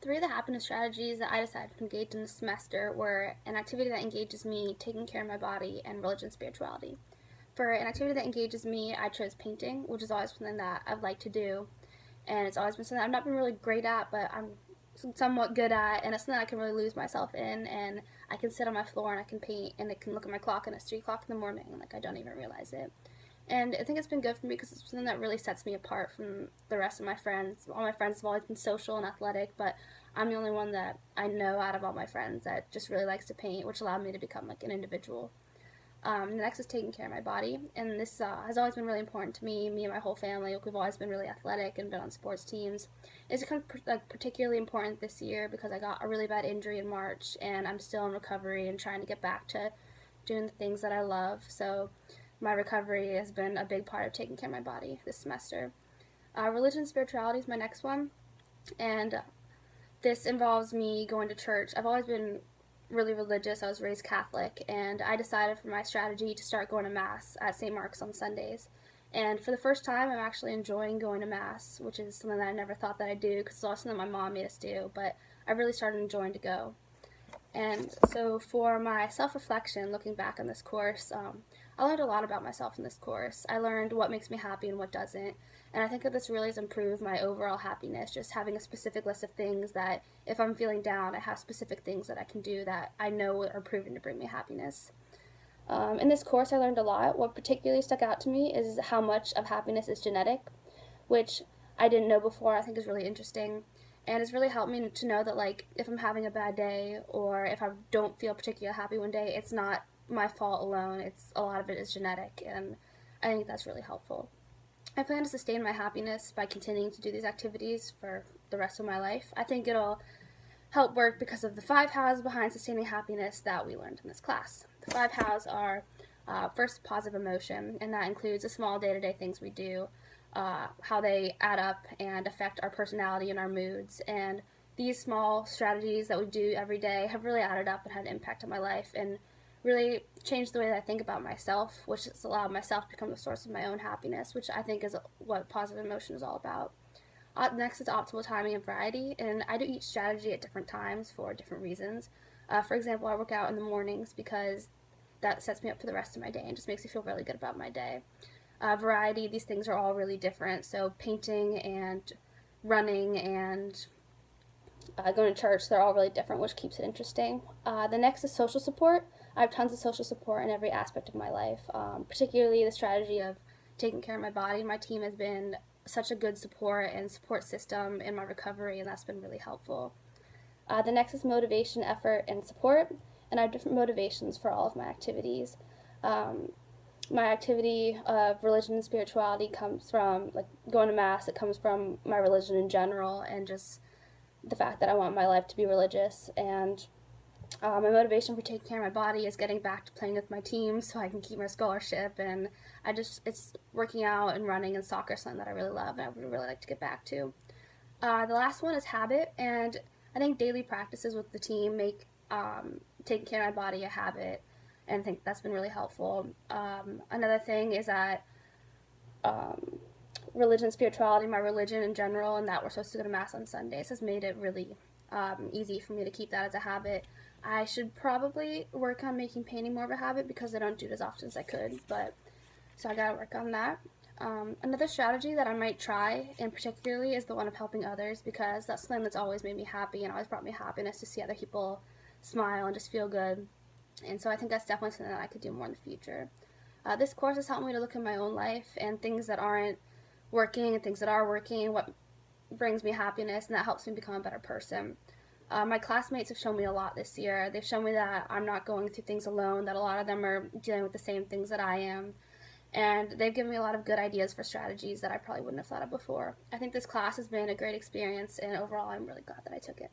three of the happiness strategies that I decided to engage in this semester were an activity that engages me, taking care of my body, and religion and spirituality. For an activity that engages me, I chose painting, which is always something that I've liked to do, and it's always been something I've not been really great at, but I'm somewhat good at, and it's something I can really lose myself in, and I can sit on my floor and I can paint, and I can look at my clock and it's 3 o'clock in the morning, and I don't even realize it. And I think it's been good for me because it's something that really sets me apart from the rest of my friends. All my friends have always been social and athletic, but I'm the only one that I know out of all my friends that just really likes to paint, which allowed me to become an individual. The next is taking care of my body, and this has always been really important to me. Me and my whole family, we've always been really athletic and been on sports teams. It's kind of particularly important this year because I got a really bad injury in March, and I'm still in recovery and trying to get back to doing the things that I love. So my recovery has been a big part of taking care of my body this semester. Religion and spirituality is my next one, and this involves me going to church. I've always been really religious. I was raised Catholic, and I decided for my strategy to start going to Mass at St. Mark's on Sundays. And for the first time, I'm actually enjoying going to Mass, which is something that I never thought that I'd do because it's also something my mom made us do, but I really started enjoying to go. And so for my self-reflection, looking back on this course, I learned a lot about myself in this course. I learned what makes me happy and what doesn't, and I think that this really has improved my overall happiness, just having a specific list of things that if I'm feeling down, I have specific things that I can do that I know are proven to bring me happiness. In this course, I learned a lot. What particularly stuck out to me is how much of happiness is genetic, which I didn't know before. I think is really interesting. And it's really helped me to know that, if I'm having a bad day or if I don't feel particularly happy one day, it's not my fault alone. A lot of it is genetic, and I think that's really helpful. I plan to sustain my happiness by continuing to do these activities for the rest of my life. I think it'll help work because of the 5 hows behind sustaining happiness that we learned in this class. The 5 hows are first, positive emotion, and that includes the small day-to-day things we do, how they add up and affect our personality and our moods. And these small strategies that we do every day have really added up and had an impact on my life and really changed the way that I think about myself, which has allowed myself to become the source of my own happiness, which I think is what positive emotion is all about. Next is optimal timing and variety, and I do each strategy at different times for different reasons. For example, I work out in the mornings because that sets me up for the rest of my day and just makes me feel really good about my day. Variety, these things are all really different, so painting and running and going to church, they're all really different, which keeps it interesting. The next is social support. I have tons of social support in every aspect of my life, particularly the strategy of taking care of my body. My team has been such a good support system in my recovery, and that's been really helpful. The next is motivation, effort, and support, and I have different motivations for all of my activities. My activity of religion and spirituality comes from going to Mass. It comes from my religion in general and just the fact that I want my life to be religious. And my motivation for taking care of my body is getting back to playing with my team so I can keep my scholarship, and it's working out and running and soccer, something that I really love and I would really like to get back to. The last one is habit, and I think daily practices with the team make taking care of my body a habit, and I think that's been really helpful. Another thing is that religion, spirituality, my religion in general, and that we're supposed to go to Mass on Sundays has made it really easy for me to keep that as a habit. I should probably work on making painting more of a habit because I don't do it as often as I could, so I gotta work on that. Another strategy that I might try, in particularly, is the one of helping others, because that's something that's always made me happy and always brought me happiness to see other people smile and just feel good. And so I think that's definitely something that I could do more in the future. This course has helped me to look at my own life and things that aren't working and things that are working, what brings me happiness, and that helps me become a better person. My classmates have shown me a lot this year. They've shown me that I'm not going through things alone, that a lot of them are dealing with the same things that I am. And they've given me a lot of good ideas for strategies that I probably wouldn't have thought of before. I think this class has been a great experience, and overall I'm really glad that I took it.